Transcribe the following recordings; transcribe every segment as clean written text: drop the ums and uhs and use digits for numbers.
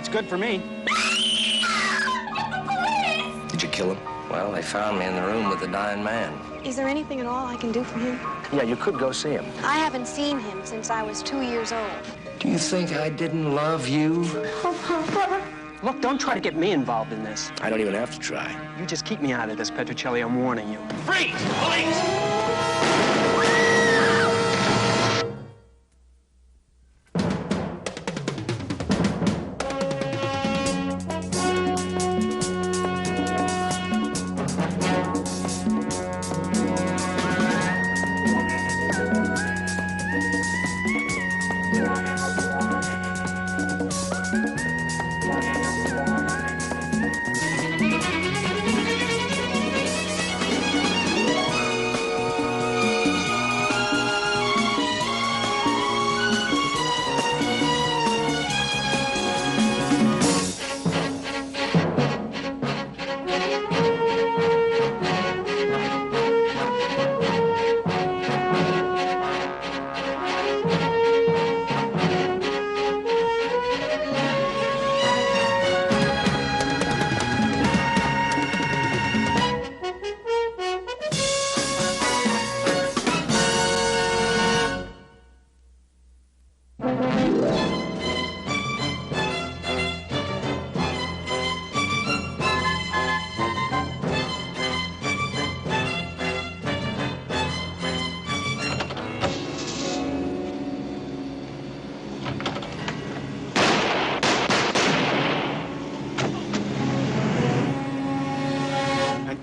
That's good for me. Did you kill him? Well, they found me in the room with the dying man. Is there anything at all I can do for him? Yeah, you could go see him. I haven't seen him since I was 2 years old. Do you think I didn't love you? Look, don't try to get me involved in this. I don't even have to try. You just keep me out of this, Petrocelli. I'm warning you. Freeze! Police!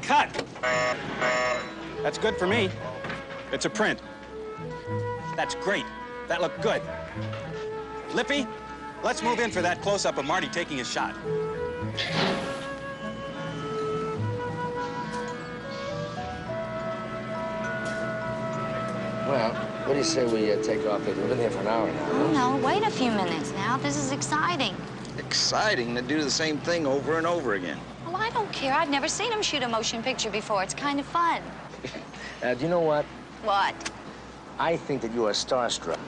Cut! That's good for me. It's a print. That's great. That looked good. Lippy, let's move in for that close-up of Marty taking his shot. Well, what do you say we take off? We've been here for an hour now. Oh, no, wait a few minutes now. This is exciting. Exciting to do the same thing over and over again. Well, I don't care. I've never seen him shoot a motion picture before. It's kind of fun. Do you know what? What? I think that you are starstruck.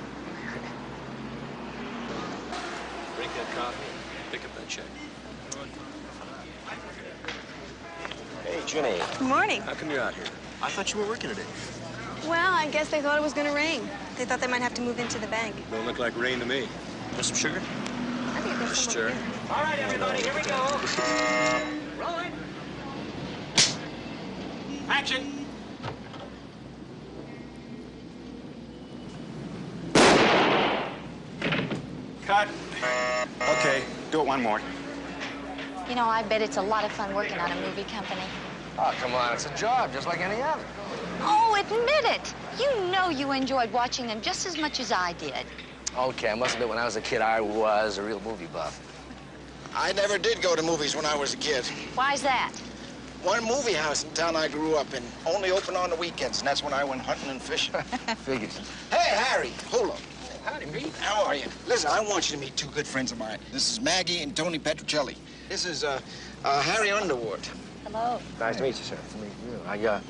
Drink that coffee, pick up that check. Hey, Ginny. Good morning. How come you're out here? I thought you were working today. Well, I guess they thought it was going to rain. They thought they might have to move into the bank. Don't look like rain to me. Want some sugar? I think there's Just someone stir. here. All right, everybody, here we go. Rolling. Action. Cut. Okay, do it one more. You know, I bet it's a lot of fun working on a movie company. Oh, come on. It's a job, just like any other. Oh, admit it. You know you enjoyed watching them just as much as I did. Okay, I must admit, when I was a kid, I was a real movie buff. I never did go to movies when I was a kid. Why's that? One movie house in town I grew up in only open on the weekends, and that's when I went hunting and fishing. Figures. Hey, Harry, hold up. Howdy, Pete. How are you? Listen, I want you to meet two good friends of mine. This is Maggie and Tony Petrocelli. This is Harry Underwood. Hello. Nice to meet you, sir. Nice to meet you.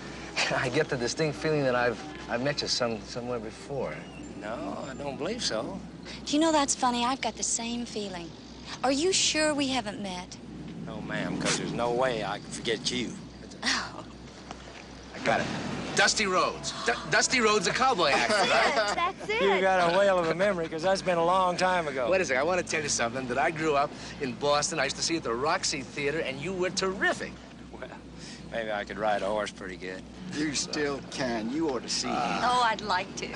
I get the distinct feeling that I've met you somewhere before. No, I don't believe so. Do you know that's funny? I've got the same feeling. Are you sure we haven't met? No, ma'am, because there's no way I can forget you. Oh. I got it. Dusty Rhodes. Dusty Rhodes, a cowboy actor, right? That's it. You got a whale of a memory, because that's been a long time ago. Wait a second. I want to tell you something. That I grew up in Boston. I used to see you at the Roxy Theater, and you were terrific. Well, maybe I could ride a horse pretty good. You still can. You ought to see him. Oh, I'd like to. Do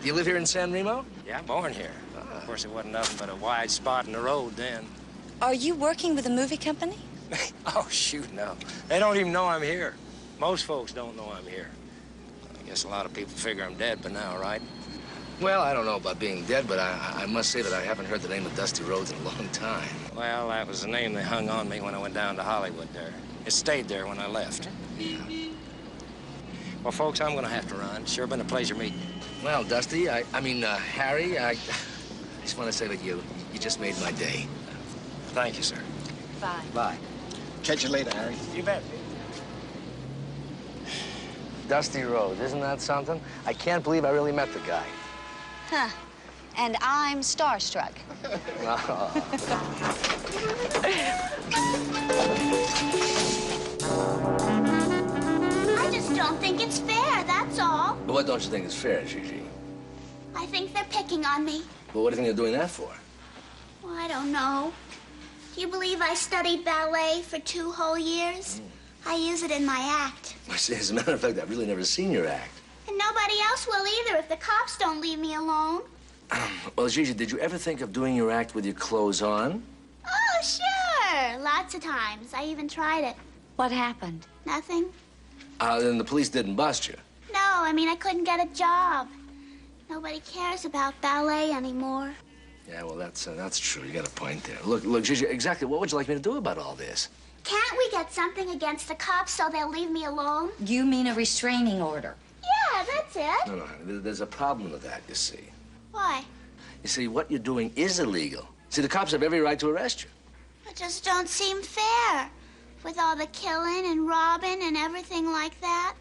you live here in San Remo? Yeah, born here. Of course, it wasn't nothing but a wide spot in the road then. Are you working with a movie company? Oh, shoot, no. They don't even know I'm here. Most folks don't know I'm here. I guess a lot of people figure I'm dead by now, right? Well, I don't know about being dead, but I must say that I haven't heard the name of Dusty Rhodes in a long time. Well, that was the name they hung on me when I went down to Hollywood there. It stayed there when I left. Well, folks, I'm gonna have to run. It's sure been a pleasure meeting you. Well, Dusty, Harry, I just want to say that you just made my day. Thank you, sir. Bye. Bye. Catch you later, Harry. You bet. Dusty Rhodes, isn't that something? I can't believe I really met the guy. Huh. And I'm starstruck. I just don't think it's fair, that's all. But what don't you think is fair, Gigi? I think they're picking on me. Well, what do you think they're doing that for? Well, I don't know. Do you believe I studied ballet for 2 whole years? I use it in my act. As a matter of fact, I've really never seen your act. And nobody else will either if the cops don't leave me alone. Well, Gigi, did you ever think of doing your act with your clothes on? Oh, sure. Lots of times. I even tried it. What happened? Nothing. Then the police didn't bust you. No, I mean, I couldn't get a job. Nobody cares about ballet anymore. Yeah, well, that's true. You got a point there. Look, Gigi, exactly what would you like me to do about all this? Can't we get something against the cops so they'll leave me alone? You mean a restraining order? Yeah, that's it. No, honey, there's a problem with that, you see. Why? You see, what you're doing is illegal. See, the cops have every right to arrest you. It just don't seem fair. With all the killing and robbing and everything like that,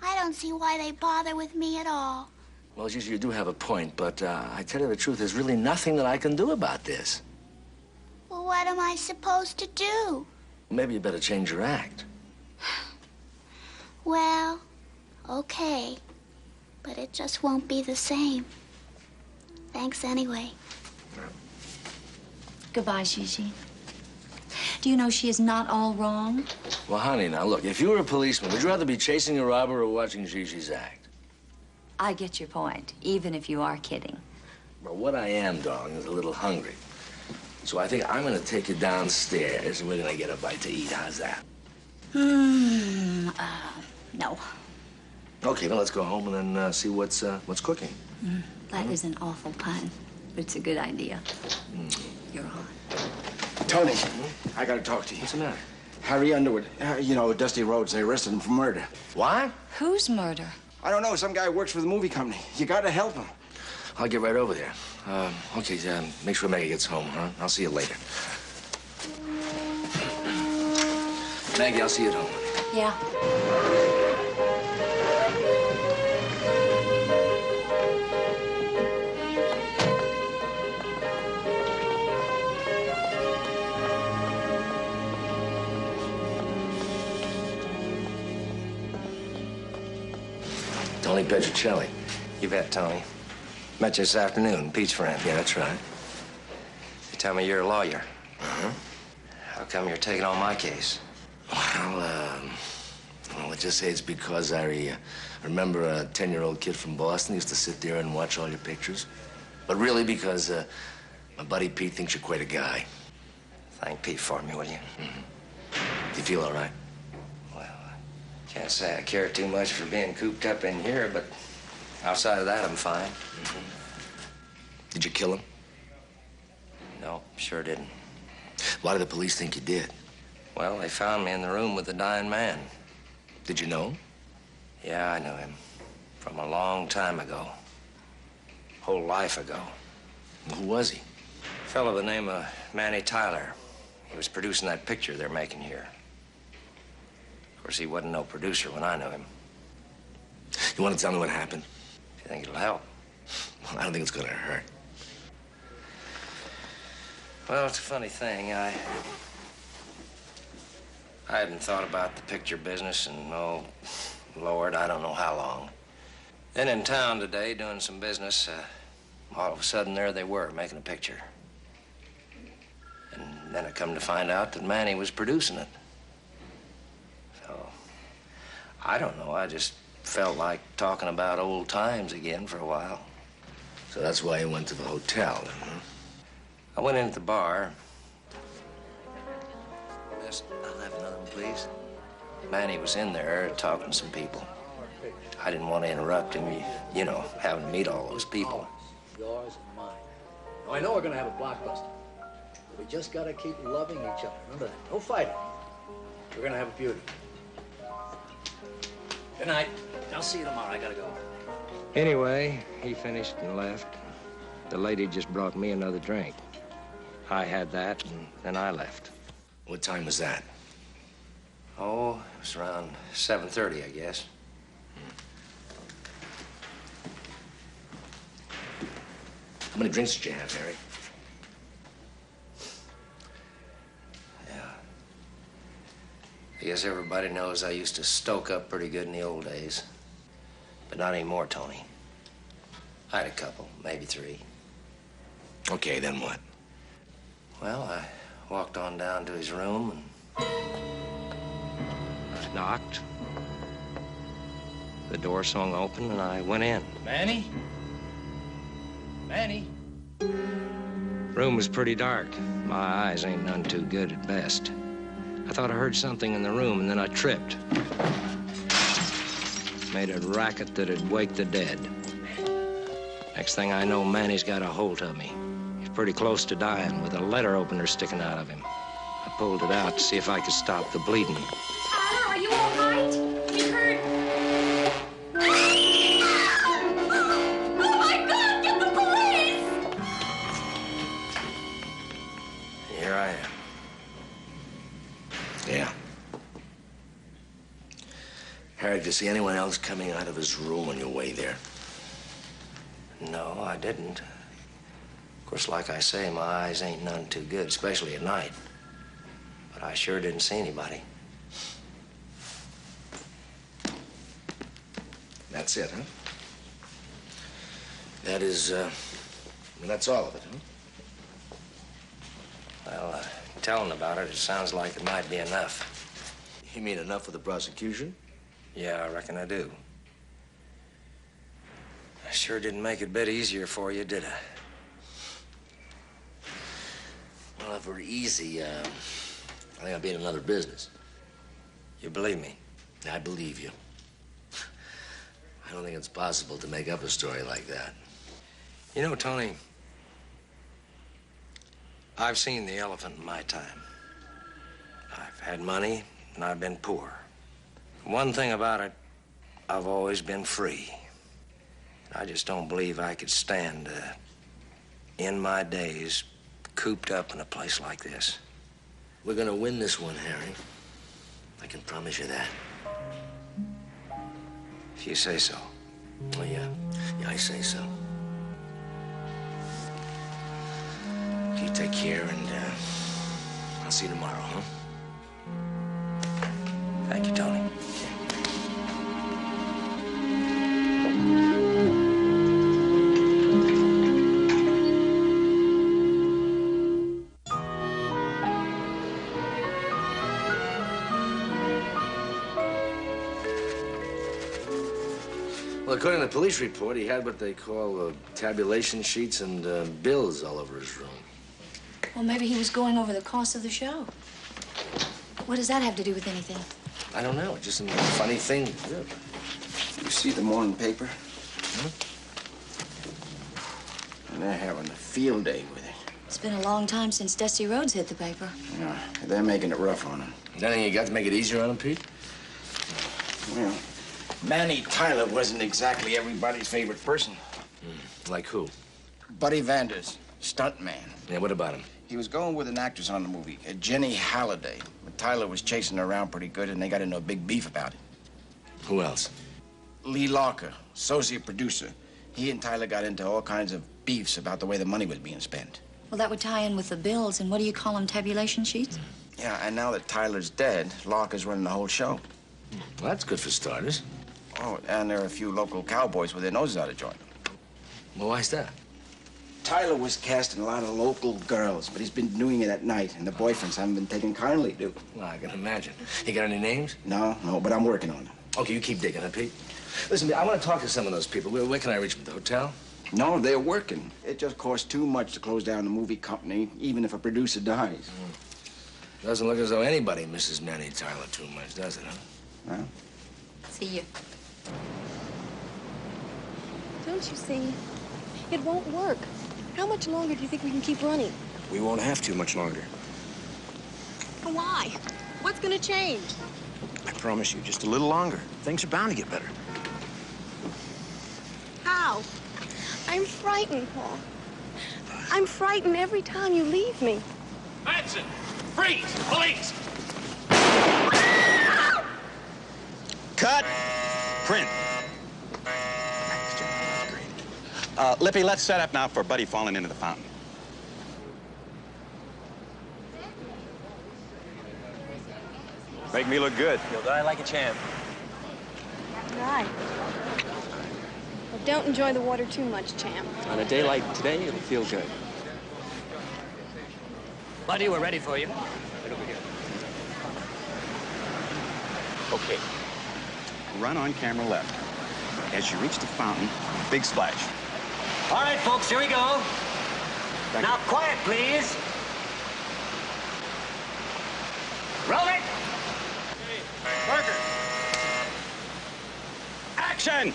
I don't see why they bother with me at all. Well, Gigi, you do have a point, but I tell you the truth, there's really nothing that I can do about this. Well, what am I supposed to do? Maybe you better change your act. Well, okay. But it just won't be the same. Thanks anyway. Goodbye, Gigi. Do you know she is not all wrong? Well, honey, now, look, if you were a policeman, would you rather be chasing a robber or watching Gigi's act? I get your point, even if you are kidding. Well, what I am, darling, is a little hungry. So I think I'm going to take you downstairs, and we're going to get a bite to eat. How's that? No. Okay, well, let's go home and then see what's cooking. That is an awful pun, but it's a good idea. You're on. Tony, I gotta talk to you. What's the matter? Harry Underwood, you know, Dusty Rhodes, they arrested him for murder. What? Whose murder? I don't know, some guy works for the movie company. You gotta help him. I'll get right over there. Okay, make sure Maggie gets home, huh? I'll see you later. Maggie, I'll see you at home. Yeah. Tony Petrocelli. You bet, Tony. Met you this afternoon, Pete's friend. Yeah, that's right. You tell me you're a lawyer. Uh-huh. How come you're taking on my case? Well, let's just say it's because I remember a 10-year-old kid from Boston used to sit there and watch all your pictures. But really because my buddy Pete thinks you're quite a guy. Thank Pete for me, will you? Do you feel all right? Well, I can't say I care too much for being cooped up in here, but outside of that, I'm fine. Did you kill him? No, sure didn't. Why do the police think you did? Well, they found me in the room with the dying man. Did you know him? Yeah, I knew him. From a long time ago. Whole life ago. Who was he? A fellow by the name of Manny Tyler. He was producing that picture they're making here. Of course, he wasn't no producer when I knew him. You want to tell me what happened? If you think it'll help. Well, I don't think it's going to hurt. Well, it's a funny thing. I hadn't thought about the picture business in, oh, Lord, I don't know how long. Then in town today, doing some business, all of a sudden, there they were, making a picture. And then I come to find out that Manny was producing it. So, I don't know, I just felt like talking about old times again for a while. So that's why you went to the hotel, then, huh? I went in at the bar. Miss, I'll have another one, please. Manny was in there talking to some people. I didn't want to interrupt him, you know, having to meet all those people. Yours and mine. Now, I know we're gonna have a blockbuster, but we just gotta keep loving each other. Remember that. No fighting. We're gonna have a beauty. Good night. I'll see you tomorrow. I gotta go. Anyway, he finished and left. The lady just brought me another drink. I had that, and then I left. What time was that? Oh, it was around 7:30, I guess. How many drinks did you have, Harry? Yeah. I guess everybody knows I used to stoke up pretty good in the old days. But not anymore, Tony. I had a couple, maybe 3. Okay, then what? Well, I walked on down to his room and knocked. The door swung open and I went in. Manny? Manny? Room was pretty dark. My eyes ain't none too good at best. I thought I heard something in the room and then I tripped. Made a racket that'd wake the dead. Next thing I know, Manny's got a hold of me. He's pretty close to dying with a letter opener sticking out of him. I pulled it out to see if I could stop the bleeding. Tyler, are you all right? We heard... Oh, my God! Get the police! Here I am. Yeah. Harry, did you see anyone else coming out of his room on your way there? No, I didn't. Of course, like I say, my eyes ain't none too good, especially at night. But I sure didn't see anybody. That's it, huh? That is, that's all of it, huh? Well, telling about it, it sounds like it might be enough. You mean enough for the prosecution? Yeah, I reckon I do. I sure didn't make it a bit easier for you, did I? Well, if it were easy, I think I'd be in another business. You believe me? I believe you. I don't think it's possible to make up a story like that. You know, Tony, I've seen the elephant in my time. I've had money, and I've been poor. One thing about it, I've always been free. I just don't believe I could stand end my days cooped up in a place like this. We're gonna win this one, Harry. I can promise you that. If you say so. Oh, yeah. Yeah, I say so. You take care, and I'll see you tomorrow, huh? Thank you, Tony. Well, according to the police report, he had what they call tabulation sheets and bills all over his room. Well, maybe he was going over the cost of the show. What does that have to do with anything? I don't know. It's just a funny thing to do. You see the morning paper? Hmm? And they're having a field day with it. It's been a long time since Dusty Rhodes hit the paper. Yeah, they're making it rough on him. Is there anything you got to make it easier on him, Pete? Well, Manny Tyler wasn't exactly everybody's favorite person. Like who? Buddy Vanders, stuntman. Yeah, what about him? He was going with an actress on the movie, Jenny Halliday. But Tyler was chasing her around pretty good, and they got into a big beef about it. Who else? Lee Locker, associate producer. He and Tyler got into all kinds of beefs about the way the money was being spent. Well, that would tie in with the bills, and what do you call them, tabulation sheets? Yeah, and now that Tyler's dead, Locker's running the whole show. Well, that's good for starters. Oh, and there are a few local cowboys with their noses out of joint. Well, why's that? Tyler was casting a lot of local girls, but he's been doing it at night, and the boyfriends haven't been taking kindly to it. Well, I can imagine. You got any names? No, but I'm working on them. Okay, you keep digging, huh, Pete? Listen, I want to talk to some of those people. Where can I reach them? The hotel? No, they're working. It just costs too much to close down the movie company, even if a producer dies. Doesn't look as though anybody misses Manny Tyler too much, does it, huh? Well, See you. Don't you see? It won't work. How much longer do you think we can keep running? we won't have to much longer. Why? What's gonna change? I promise you, just a little longer. Things are bound to get better. How? I'm frightened, Paul. I'm frightened every time you leave me. Madsen! Freeze! Police! Cut! Print. Lippy, let's set up now for Buddy falling into the fountain. Make me look good. You'll die like a champ. Right. Well, don't enjoy the water too much, champ. On a day like today, it'll feel good. Buddy, we're ready for you. Right over here. Okay. Run on camera left. As you reach the fountain, big splash. All right, folks, here we go. Now, quiet, please. Roll it. Parker! Action!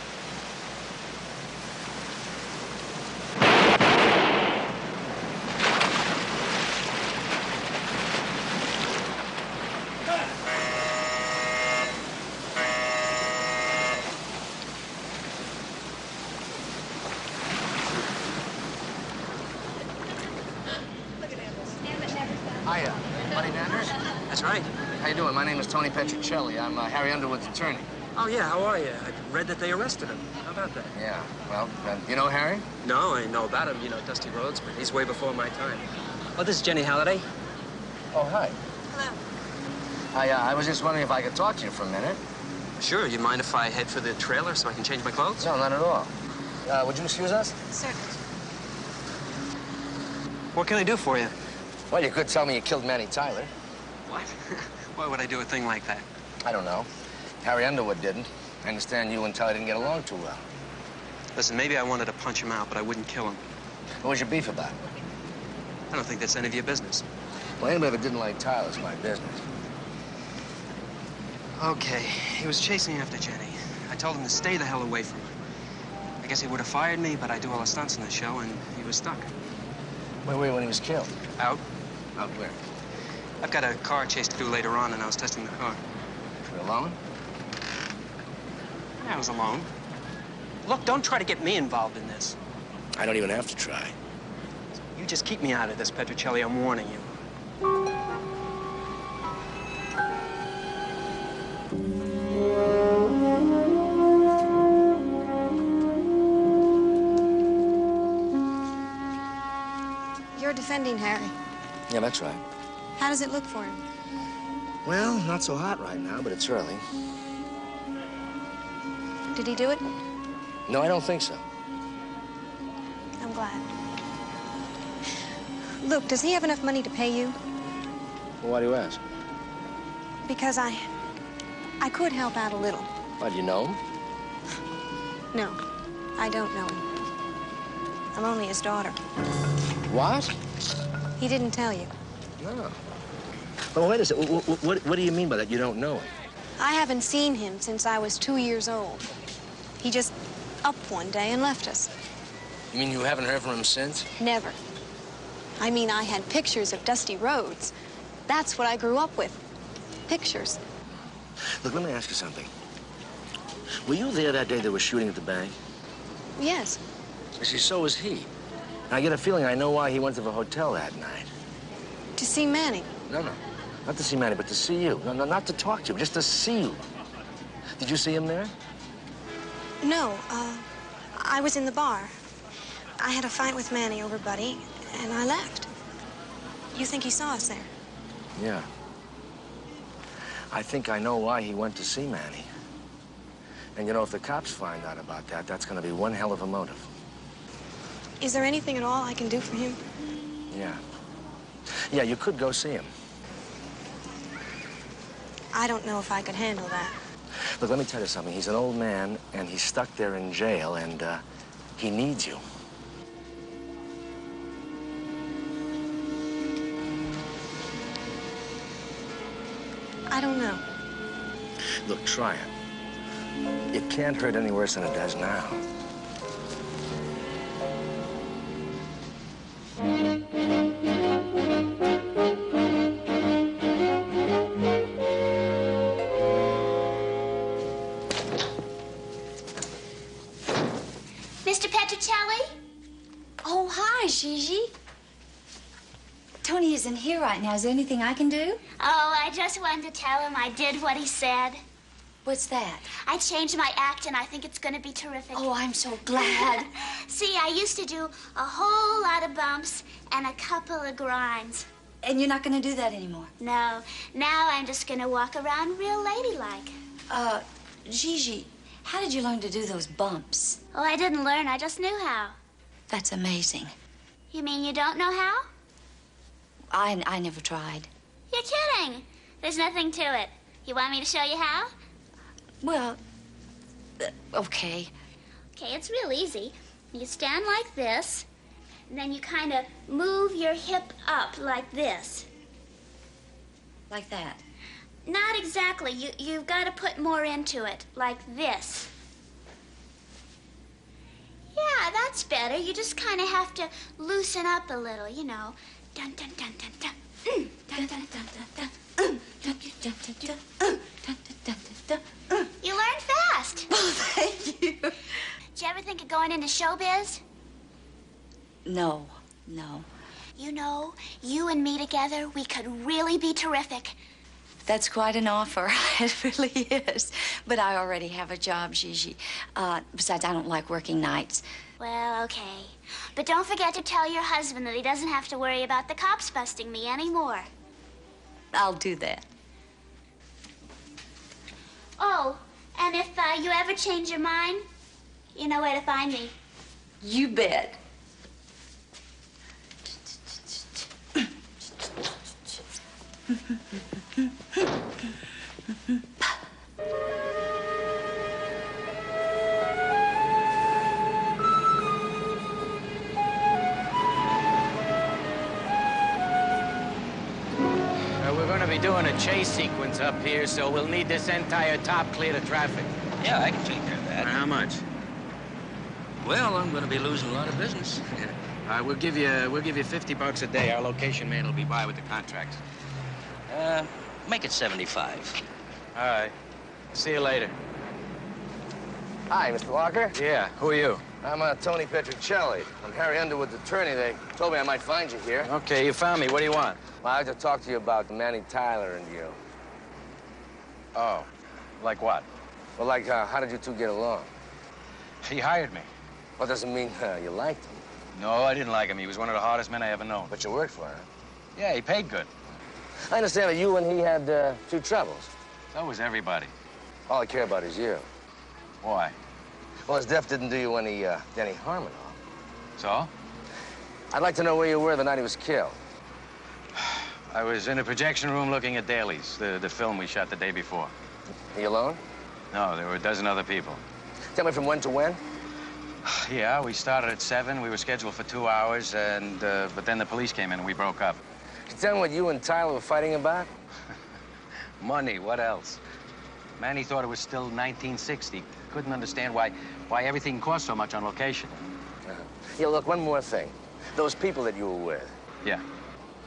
Hiya, Buddy Nanders? That's right. How you doing? My name is Tony Petrocelli. I'm Harry Underwood's attorney. Oh, yeah, how are you? I read that they arrested him. How about that? Yeah, well, you know Harry? No, I know about him, you know, Dusty Rhodes, but he's way before my time. Oh, this is Jenny Halliday. Oh, hi. Hello. I was just wondering if I could talk to you for a minute. Sure, you mind if I head for the trailer so I can change my clothes? No, not at all. Would you excuse us? Certainly. What can I do for you? Well, you could tell me you killed Manny Tyler. What? Why would I do a thing like that? I don't know. Harry Underwood didn't. I understand you and Tyler didn't get along too well. Listen, maybe I wanted to punch him out, but I wouldn't kill him. What was your beef about? I don't think that's any of your business. Well, anybody that didn't like Tyler's my business. Okay, he was chasing after Jenny. I told him to stay the hell away from her. I guess he would have fired me, but I do all the stunts in the show, and he was stuck. Where were you when he was killed? Out. Out where? I've got a car chase to do later on, and I was testing the car. You alone? I was alone. Look, don't try to get me involved in this. I don't even have to try. You just keep me out of this, Petrocelli. I'm warning you. You're defending Harry. Yeah, that's right. How does it look for him? Well, not so hot right now, but it's early. Did he do it? No, I don't think so. I'm glad. Look, does he have enough money to pay you? Well, why do you ask? Because I could help out a little. Why, do you know him? No, I don't know him. I'm only his daughter. What? He didn't tell you. No. Well, wait a second. What do you mean by that? You don't know him? I haven't seen him since I was 2 years old. He just up one day and left us. You mean you haven't heard from him since? Never. I mean, I had pictures of Dusty Rhodes. That's what I grew up with. Pictures. Look, let me ask you something. Were you there that day they were shooting at the bank? Yes. You see, so was he. I get a feeling I know why he went to the hotel that night. To see Manny. No. Not to see Manny, but to see you. No, not to talk to you, just to see you. Did you see him there? No, I was in the bar. I had a fight with Manny over Buddy, and I left. You think he saw us there? Yeah. I think I know why he went to see Manny. And you know, if the cops find out about that, that's gonna be one hell of a motive. Is there anything at all I can do for him? Yeah. Yeah, you could go see him. I don't know if I could handle that. Look, let me tell you something. He's an old man, and he's stuck there in jail, and he needs you. I don't know. Look, try it. It can't hurt any worse than it does now. Mr. Petrocelli? Oh, hi, Gigi. Tony isn't here right now. Is there anything I can do? Oh, I just wanted to tell him I did what he said. What's that? I changed my act, and I think it's going to be terrific. Oh, I'm so glad. See, I used to do a whole lot of bumps and a couple of grinds. And you're not going to do that anymore? No. Now I'm just going to walk around real ladylike. Gigi, how did you learn to do those bumps? Oh, I didn't learn. I just knew how. That's amazing. You mean you don't know how? I never tried. You're kidding. There's nothing to it. You want me to show you how? Well, okay. Okay, it's real easy. You stand like this, and then you kind of move your hip up like this. Like that? Not exactly. You've got to put more into it, like this. Yeah, that's better. You just kind of have to loosen up a little, you know. Dun, dun, dun, dun, dun. Dun, dun, dun, dun, dun. You learn fast. Oh, thank you. Did you ever think of going into showbiz? No. You know, you and me together, we could really be terrific. That's quite an offer. It really is. But I already have a job, Gigi. Besides, I don't like working nights. Well, okay. But don't forget to tell your husband that he doesn't have to worry about the cops busting me anymore. I'll do that. Oh, and if you ever change your mind, you know where to find me. You bet. We're going to be doing a chase sequence up here, so we'll need this entire top clear to traffic. Yeah, I can take care of that. How much? Well, I'm going to be losing a lot of business. All right, we'll give you $50 a day. Our location man will be by with the contracts. Make it 75. All right. See you later. Hi, Mr. Walker. Yeah, who are you? I'm Tony Petrocelli. I'm Harry Underwood's attorney. They told me I might find you here. Okay, you found me. What do you want? Well, I'd like to talk to you about Manny Tyler and you. Oh, like what? Well, like, how did you two get along? He hired me. Well, doesn't mean you liked him. No, I didn't like him. He was one of the hardest men I ever known. But you worked for him. Yeah, he paid good. I understand that you and he had two troubles. So was everybody. All I care about is you. Why? Well, his death didn't do you any harm at all. So? I'd like to know where you were the night he was killed. I was in a projection room looking at dailies, the film we shot the day before. Are you alone? No, there were a dozen other people. Tell me from when to when? Yeah, we started at 7. We were scheduled for 2 hours, and but then the police came in and we broke up. Can you tell me what you and Tyler were fighting about? Money, what else? Manny thought it was still 1960. Couldn't understand why everything cost so much on location. Yeah, look, one more thing. Those people that you were with. Yeah.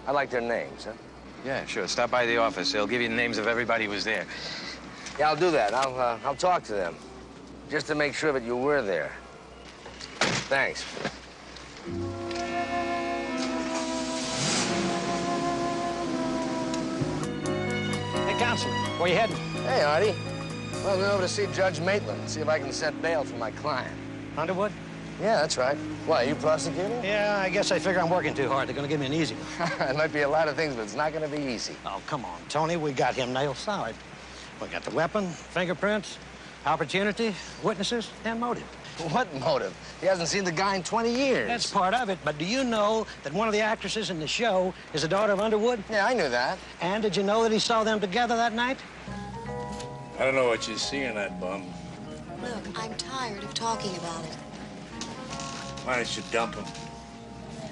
I like their names, huh? Yeah, sure. Stop by the office. They'll give you the names of everybody who was there. Yeah, I'll do that. I'll talk to them. Just to make sure that you were there. Thanks. Hey, Counselor, where you heading? Hey, Artie. Well, I'm going over to see Judge Maitland, see if I can set bail for my client. Underwood? Yeah, that's right. Why, are you prosecuting? Yeah, I guess I figure I'm working too hard. They're going to give me an easy one. It might be a lot of things, but it's not going to be easy. Oh, come on, Tony. We got him nailed solid. We got the weapon, fingerprints, opportunity, witnesses, and motive. What motive? He hasn't seen the guy in 20 years. That's part of it, but do you know that one of the actresses in the show is a daughter of Underwood? Yeah, I knew that. And did you know that he saw them together that night? I don't know what you see in that bum. Look, I'm tired of talking about it. Why don't you dump him?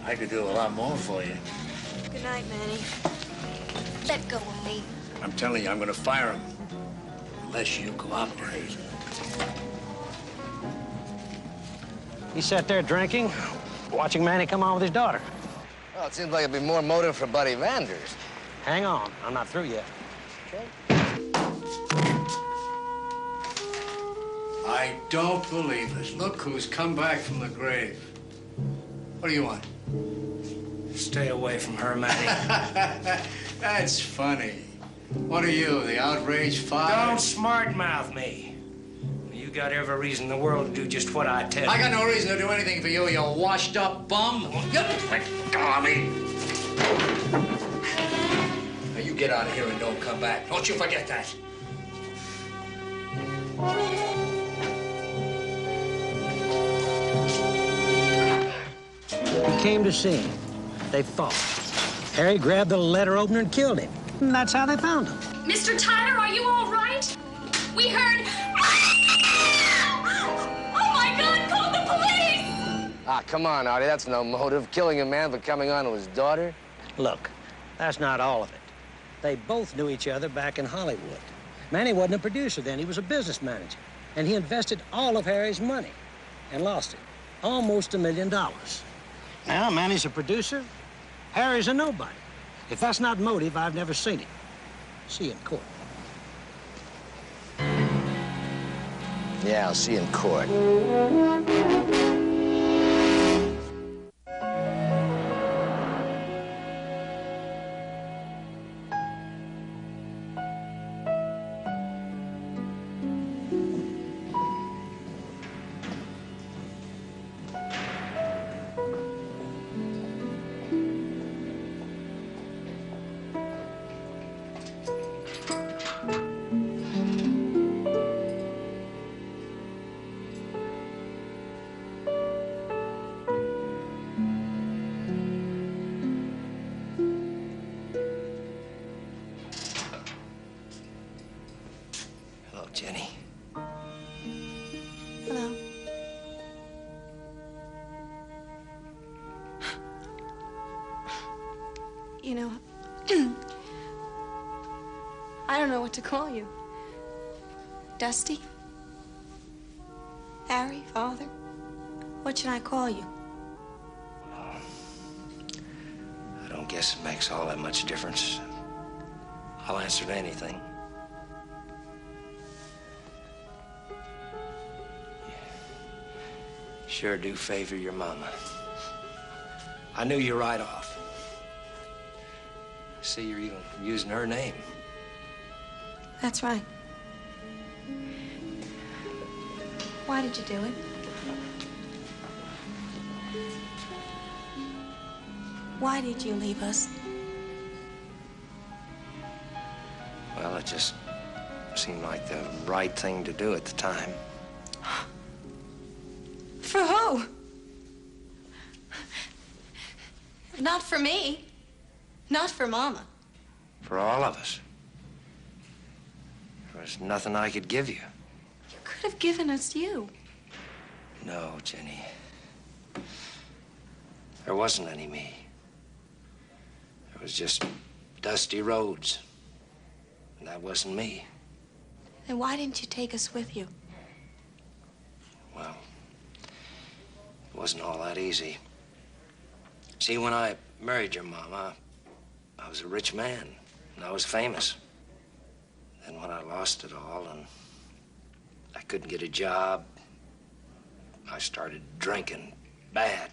I could do a lot more for you. Good night, Manny. Let go of me. I'm telling you, I'm gonna fire him. Unless you cooperate. He sat there drinking, watching Manny come on with his daughter. Well, it seems like it'd be more motive for Buddy Vanders. Hang on, I'm not through yet. Okay. I don't believe it. Look who's come back from the grave. What do you want? Stay away from her, Manny. That's funny. What are you, the outraged father? Don't smart-mouth me. You got every reason in the world to do just what I tell you. I got no reason to do anything for you, you washed-up bum. Let go of me. Now, you get out of here and don't come back. Don't you forget that. He came to see him. They fought. Harry grabbed the letter opener and killed him. And that's how they found him. Mr. Tyler, are you all right? We heard... Oh, my God, call the police! Ah, come on, Artie. That's no motive. Killing a man for coming on to his daughter. Look, that's not all of it. They both knew each other back in Hollywood. Manny wasn't a producer then. He was a business manager. And he invested all of Harry's money and lost it. Almost $1 million. Now, Manny's a producer. Harry's a nobody. If that's not motive, I've never seen it. See you in court. Yeah, I'll see you in court. Jenny. Hello. You know, I don't know what to call you. Dusty? Harry? Father? What should I call you? I don't guess it makes all that much difference. I'll answer to anything. Sure do favor your mama. I knew you right off. See, you're even using her name. That's right. Why did you do it? Why did you leave us? Well, it just seemed like the right thing to do at the time. For who? Not for me. Not for Mama. For all of us. There was nothing I could give you. You could have given us you. No, Jenny. There wasn't any me. There was just dusty roads. And that wasn't me. Then why didn't you take us with you? Well, it wasn't all that easy. See, when I married your mama, I was a rich man, and I was famous. Then when I lost it all and I couldn't get a job, I started drinking bad.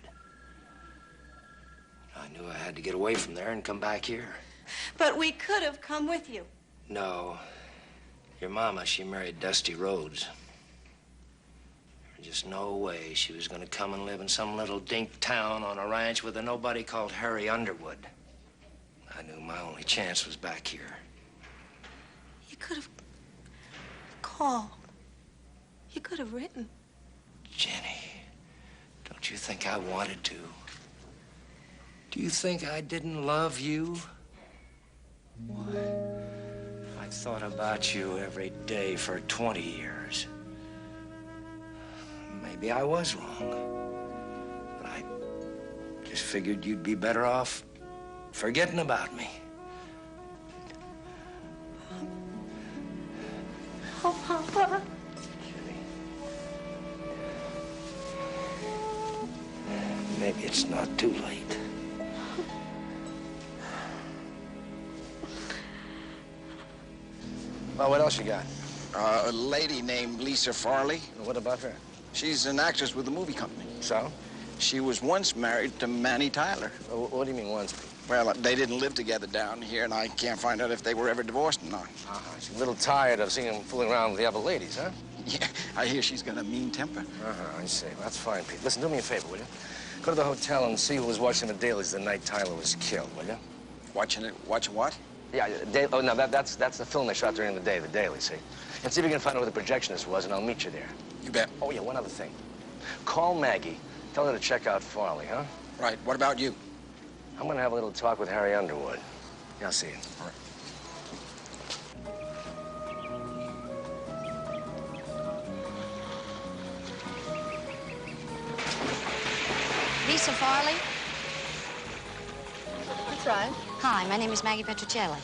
I knew I had to get away from there and come back here. But we could have come with you. No. Your mama, she married Dusty Rhodes. There's just no way she was going to come and live in some little dink town on a ranch with a nobody called Harry Underwood. I knew my only chance was back here. You could have called. You could have written. Jenny, don't you think I wanted to? Do you think I didn't love you? Why, I thought about you every day for 20 years. Maybe I was wrong. But I just figured you'd be better off forgetting about me. Oh, Papa. Maybe it's not too late. Well, what else you got? A lady named Lisa Farley. What about her? She's an actress with a movie company. So? She was once married to Manny Tyler. What do you mean once, Pete? Well, they didn't live together down here, and I can't find out if they were ever divorced or not. She's a little tired of seeing him fooling around with the other ladies, huh? Yeah, I hear she's got a mean temper. I see. Well, that's fine, Pete. Listen, do me a favor, will you? Go to the hotel and see who was watching the dailies the night Tyler was killed, will you? Watching it? Watching what? Yeah, oh, no, that's the film they shot during the day, the daily, see? And see if you can find out where the projectionist was, and I'll meet you there. You bet. Oh, yeah, one other thing. Call Maggie. Tell her to check out Farley, huh? Right. What about you? I'm gonna have a little talk with Harry Underwood. Yeah, I'll see you. All right. Lisa Farley? That's right. Hi, my name is Maggie Petrocelli.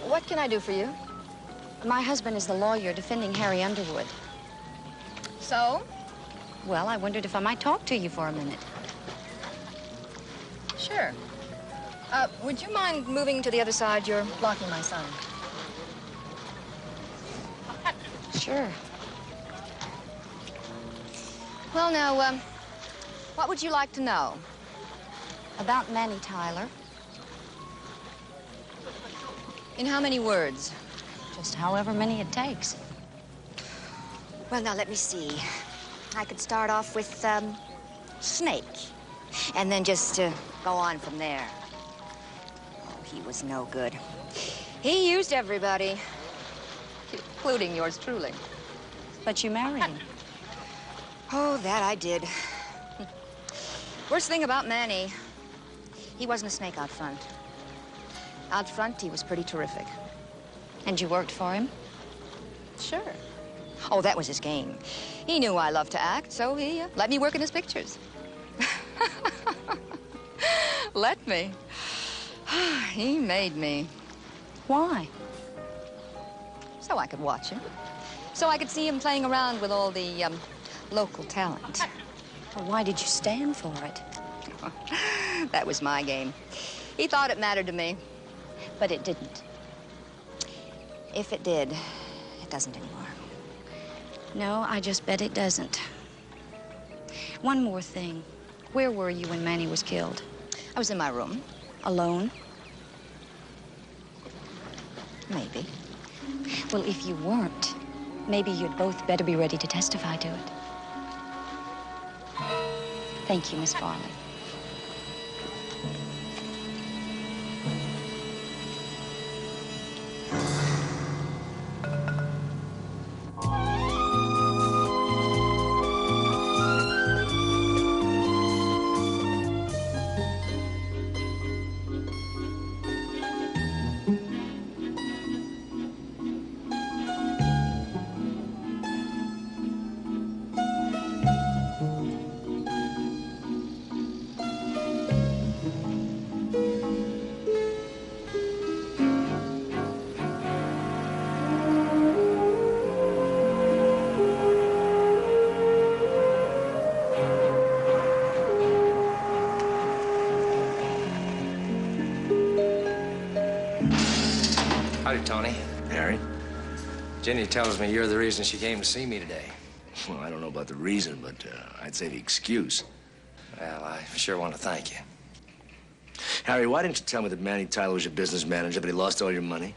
What can I do for you? My husband is the lawyer defending Harry Underwood. So? Well, I wondered if I might talk to you for a minute. Sure. Would you mind moving to the other side? You're blocking my son. Sure. Well, now, what would you like to know? About Manny Tyler. In how many words? Just however many it takes. Well, now, let me see. I could start off with, Snake. And then just go on from there. Oh, he was no good. He used everybody. Including yours truly. But you married him. Oh, that I did. Worst thing about Manny, he wasn't a snake out front. Out front, he was pretty terrific. And you worked for him? Sure. Oh, that was his game. He knew I loved to act, so he let me work in his pictures. Let me. He made me. Why? So I could watch him. So I could see him playing around with all the local talent. Well, why did you stand for it? That was my game. He thought it mattered to me. But it didn't. If it did, it doesn't anymore. No, I just bet it doesn't. One more thing. Where were you when Manny was killed? I was in my room. Alone? Maybe. Well, if you weren't, maybe you'd both better be ready to testify to it. Thank you, Miss Farley. Howdy, Tony. Harry? Jenny tells me you're the reason she came to see me today. Well, I don't know about the reason, but I'd say the excuse. Well, I sure want to thank you. Harry, why didn't you tell me that Manny Tyler was your business manager, but he lost all your money?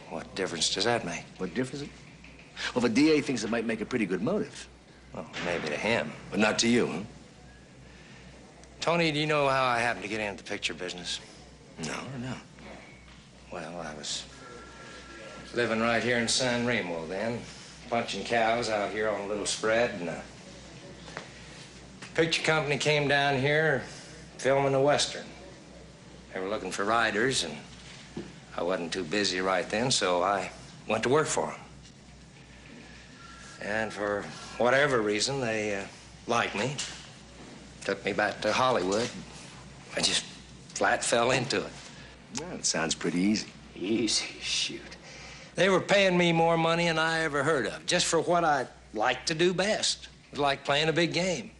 What difference does that make? What difference? Well, the DA thinks it might make a pretty good motive. Well, maybe to him. But not to you, huh? Tony, do you know how I happened to get into the picture business? No. Well, I was living right here in San Remo then, punching cows out here on a little spread, and a picture company came down here filming a Western. They were looking for writers, and I wasn't too busy right then, so I went to work for them. And for whatever reason, they liked me, took me back to Hollywood. I just flat fell into it. Well, it sounds pretty easy. Easy, shoot. They were paying me more money than I ever heard of, just for what I liked to do best. It was like playing a big game.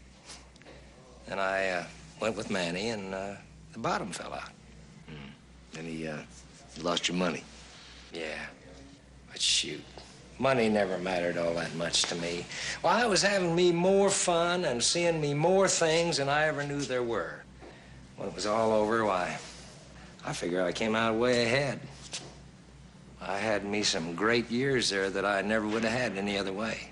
And I went with Manny, and the bottom fell out. And he lost your money. Yeah, but shoot, Money never mattered all that much to me. Well, I was having me more fun and seeing me more things than I ever knew there were. When it was all over, why, I figure I came out way ahead. I had me some great years there that I never would have had any other way.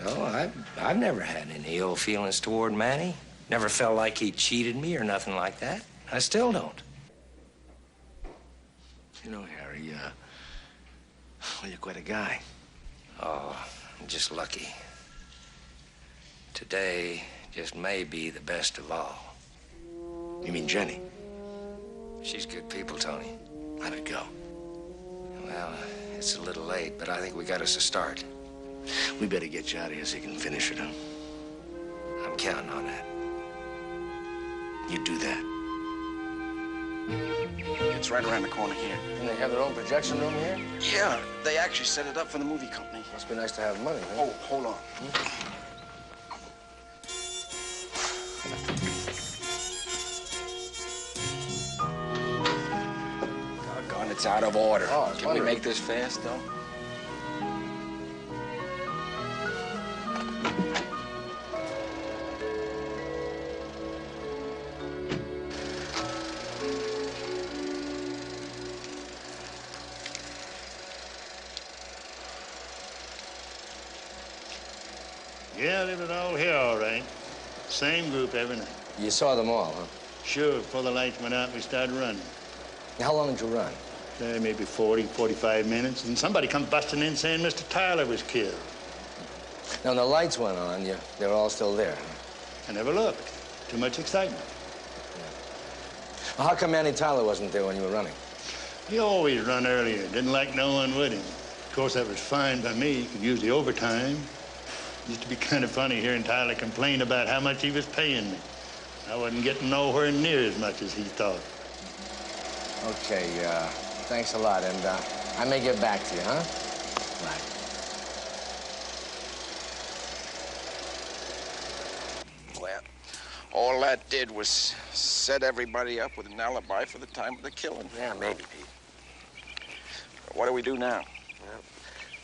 No, I've never had any ill feelings toward Manny. Never felt like he cheated me or nothing like that. I still don't. You know, Harry, well, you're quite a guy. Oh, I'm just lucky. Today just may be the best of all. You mean Jenny? She's good people, Tony. How'd it go? Well, it's a little late, but I think we got us a start. We better get you out of here so you can finish it, huh? I'm counting on that. You do that. It's right around the corner here. And they have their own projection room here? Yeah, they actually set it up for the movie company. Must be nice to have money, huh? Oh, hold on. Doggone, it's out of order. Oh, Can we make this fast, though? Yeah, they was all here all right. Same group every night. You saw them all, huh? Sure, before the lights went out, we started running. How long did you run? Maybe 40, 45 minutes, and somebody come busting in saying Mr. Tyler was killed. Now, when the lights went on, they were all still there, huh? I never looked. Too much excitement. Well, how come Manny Tyler wasn't there when you were running? He always run earlier. Didn't like no one with him. Of course, that was fine by me. He could use the overtime. Used to be kind of funny hearing Tyler complain about how much he was paying me. I wasn't getting nowhere near as much as he thought. Okay, thanks a lot, and I may get back to you, huh? Right. Well, all that did was set everybody up with an alibi for the time of the killing. Yeah, maybe, Pete. What do we do now?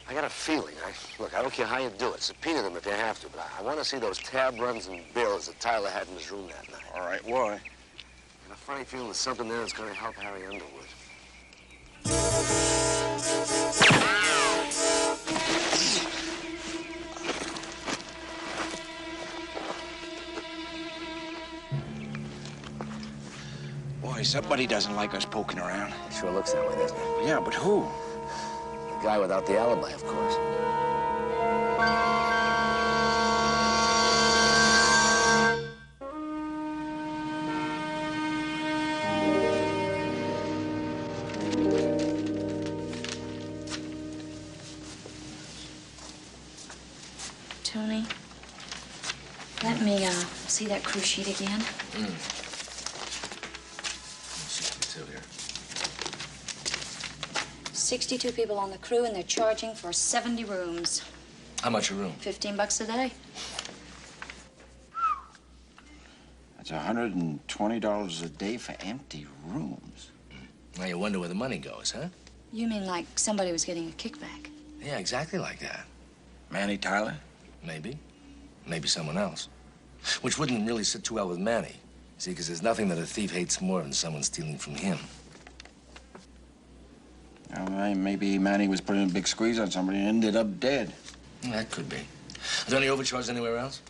I got a feeling. Look, I don't care how you do it. Subpoena them if you have to, but I want to see those tab runs and bills that Tyler had in his room that night. All right, why? I got a funny feeling there's something there that's going to help Harry Underwood. Boy, somebody doesn't like us poking around. It sure looks that way, doesn't it? Yeah, but who? The guy without the alibi, of course. Tony, let me see that crew sheet again. Let me see here. 62 people on the crew, and they're charging for 70 rooms. How much a room? $15 a day. That's $120 a day for empty rooms. Now you wonder where the money goes, huh? You mean like somebody was getting a kickback? Yeah, exactly like that. Manny Tyler? Maybe. Maybe someone else. Which wouldn't really sit too well with Manny. See, because there's nothing that a thief hates more than someone stealing from him. Well, maybe Manny was putting a big squeeze on somebody and ended up dead. That could be. Are there any overcharges anywhere else?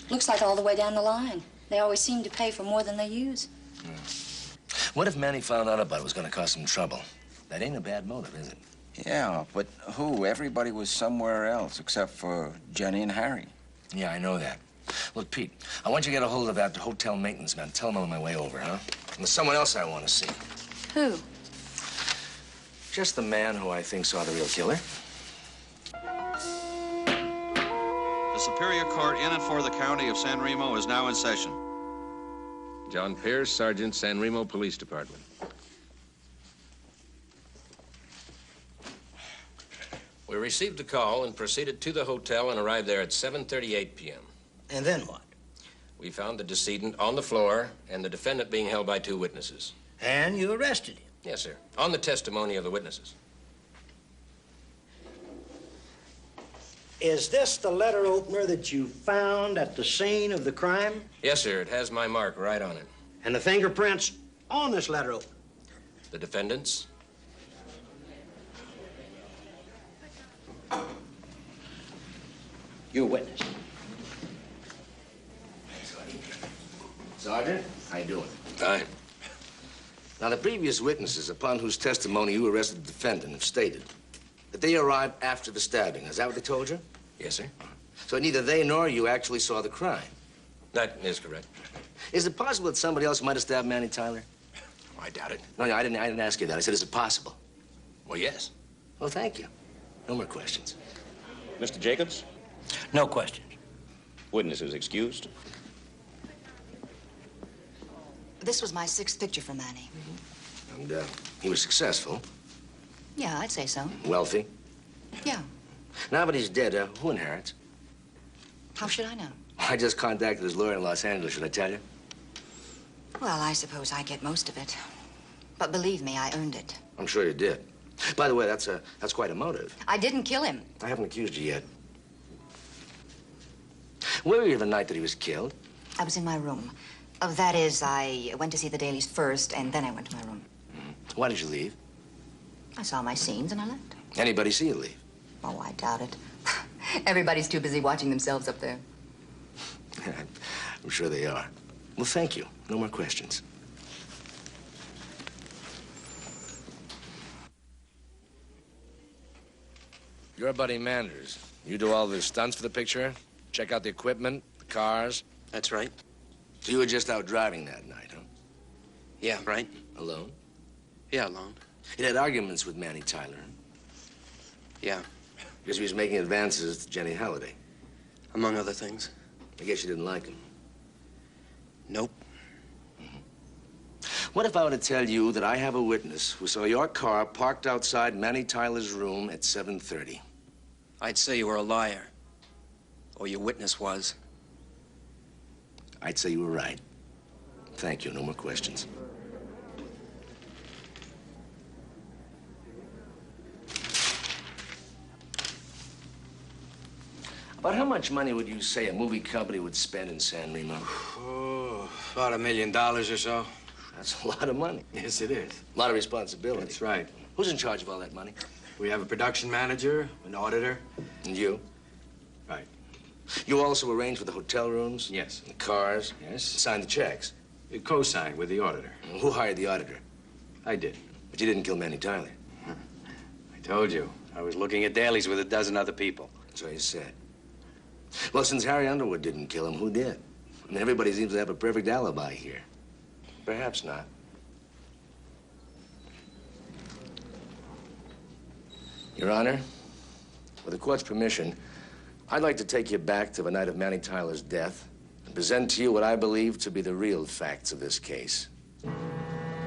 Looks like all the way down the line. They always seem to pay for more than they use. Yeah. What if Manny found out about it was going to cause him trouble? That ain't a bad motive, is it? Yeah, but who? Everybody was somewhere else except for Jenny and Harry. Yeah, I know that. Look, Pete, I want you to get a hold of that hotel maintenance man. Tell him I'm on my way over, huh? And there's someone else I want to see. Who? Just the man who I think saw the real killer. The Superior Court in and for the County of San Remo is now in session. John Pierce, Sergeant, San Remo Police Department. We received a call and proceeded to the hotel and arrived there at 7:38 p.m. And then what? We found the decedent on the floor and the defendant being held by 2 witnesses. And you arrested him? Yes, sir. On the testimony of the witnesses. Is this the letter opener that you found at the scene of the crime? Yes, sir. It has my mark right on it. And the fingerprints on this letter opener? The defendant's? You witness. Sergeant, how you doing? Fine. Now, the previous witnesses upon whose testimony you arrested the defendant have stated that they arrived after the stabbing. Is that what they told you? Yes, sir. So neither they nor you actually saw the crime. That is correct. Is it possible that somebody else might have stabbed Manny Tyler? I doubt it. No, I didn't ask you that. I said, is it possible? Well, yes. Well, thank you. No more questions. Mr. Jacobs? No questions. Witness is excused. This was my 6th picture for Manny. And he was successful, Yeah, I'd say so. wealthy. Yeah. Now that he's dead, who inherits? How should I know? I just contacted his lawyer in Los Angeles. Should I tell you? Well, I suppose I get most of it. But believe me, I earned it. I'm sure you did. By the way, that's quite a motive. I didn't kill him. I haven't accused you yet. Where were you the night that he was killed? I was in my room. That is, I went to see the dailies first, and then I went to my room. Why did you leave? I saw my scenes, and I left. Anybody see you leave? Oh, I doubt it. Everybody's too busy watching themselves up there. I'm sure they are. Well, thank you. No more questions. You're Buddy Manders. You do all the stunts for the picture? Check out the equipment, the cars? That's right. So you were just out driving that night, huh? Yeah, right. Alone? Yeah, alone. You had arguments with Manny Tyler. Yeah, Because he was making advances to Jenny Halliday. among other things. I guess you didn't like him. Nope. What if I were to tell you that I have a witness who saw your car parked outside Manny Tyler's room at 7:30? I'd say you were a liar. Or your witness was. I'd say you were right. Thank you. No more questions. About how much money would you say a movie company would spend in San Remo? Oh, about $1 million or so. That's a lot of money. Yes, it is. A lot of responsibility. That's right. Who's in charge of all that money? We have a production manager, an auditor. And you? Right. You also arranged for the hotel rooms? Yes. The cars? Yes. Signed the checks? We co-signed with the auditor. Who hired the auditor? I did. But you didn't kill Manny Tyler. I told you. I was looking at dailies with a dozen other people. So you said. Well, since Harry Underwood didn't kill him, who did? I mean, everybody seems to have a perfect alibi here. Perhaps not. Your Honor, with the court's permission, I'd like to take you back to the night of Manny Tyler's death and present to you what I believe to be the real facts of this case.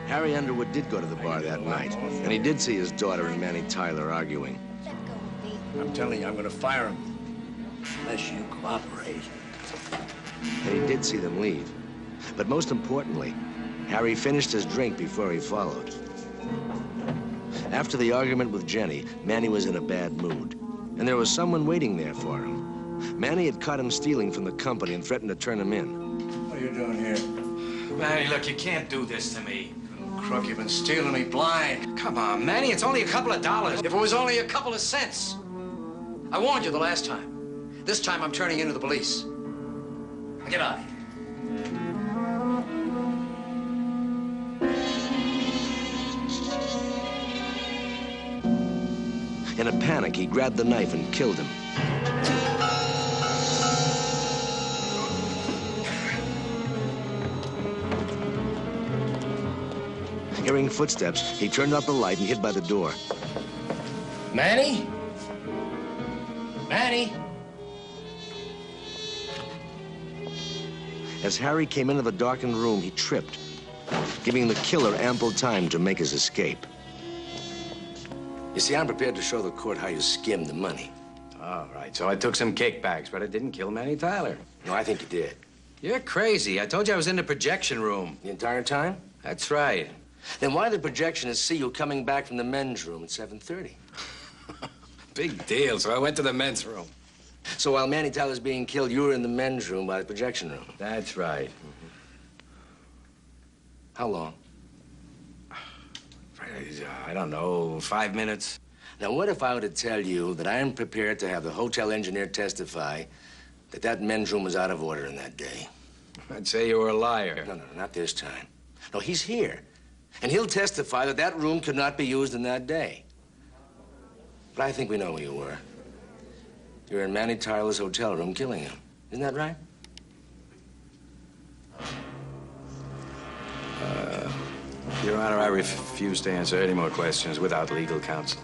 Harry Underwood did go to the bar that night, and he did see his daughter and Manny Tyler arguing. I'm telling you, I'm going to fire him. Unless you cooperate. And he did see them leave. But most importantly, Harry finished his drink before he followed. After the argument with Jenny, Manny was in a bad mood. And there was someone waiting there for him. Manny had caught him stealing from the company and threatened to turn him in. What are you doing here? Manny, look, you can't do this to me. Crook, you've been stealing me blind. Come on, Manny, it's only a couple of dollars. If it was only a couple of cents. I warned you the last time. This time I'm turning into the police. Now get out of here. In a panic, he grabbed the knife and killed him. Hearing footsteps, he turned out the light and hid by the door. Manny? Manny? As Harry came into the darkened room, he tripped, giving the killer ample time to make his escape. You see, I'm prepared to show the court how you skimmed the money. All right, so I took some kickbacks, but I didn't kill Manny Tyler. No, I think you did. You're crazy. I told you I was in the projection room. The entire time? That's right. Then why did the projectionist see you coming back from the men's room at 7:30? Big deal, so I went to the men's room. So while Manny Tyler's being killed, you were in the men's room by the projection room. That's right. How long? I don't know, 5 minutes. Now, what if I were to tell you that I am prepared to have the hotel engineer testify that that men's room was out of order in that day? I'd say you were a liar. No, not this time. No, he's here. And he'll testify that that room could not be used in that day. But I think we know where you were. You were in Manny Tyler's hotel room killing him. Isn't that right? Your Honor, I refuse to answer any more questions without legal counsel.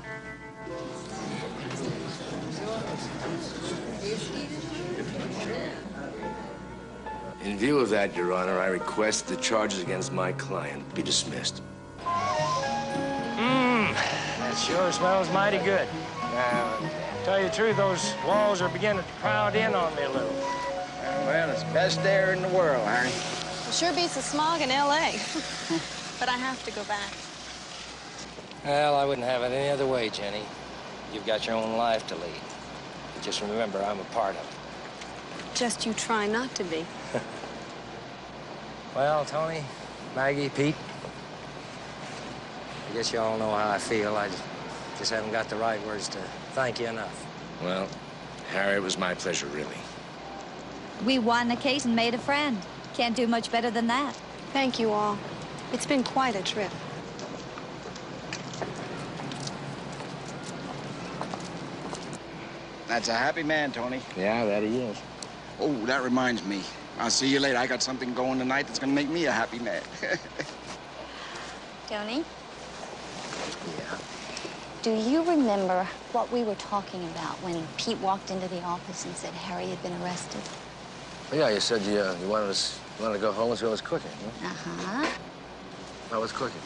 In view of that, Your Honor, I request the charges against my client be dismissed. That sure smells mighty good. Now, to tell you the truth, those walls are beginning to crowd in on me a little. Well, it's the best air in the world, Harry. It sure beats the smog in L.A. But I have to go back. Well, I wouldn't have it any other way, Jenny. You've got your own life to lead. Just remember, I'm a part of it. Just you try not to be. Well, Tony, Maggie, Pete, I guess you all know how I feel. I just haven't got the right words to thank you enough. Well, Harry, it was my pleasure, really. We won a case and made a friend. Can't do much better than that. Thank you all. It's been quite a trip. That's a happy man, Tony. Yeah, that he is. Oh, that reminds me. I'll see you later. I got something going tonight that's gonna make me a happy man. Tony? Yeah? Do you remember what we were talking about when Pete walked into the office and said Harry had been arrested? Well, yeah, you said you wanted to go home and see what was cooking, huh? Uh-huh. What was cooking?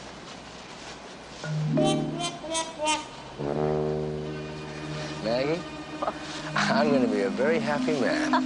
Maggie, I'm gonna be a very happy man.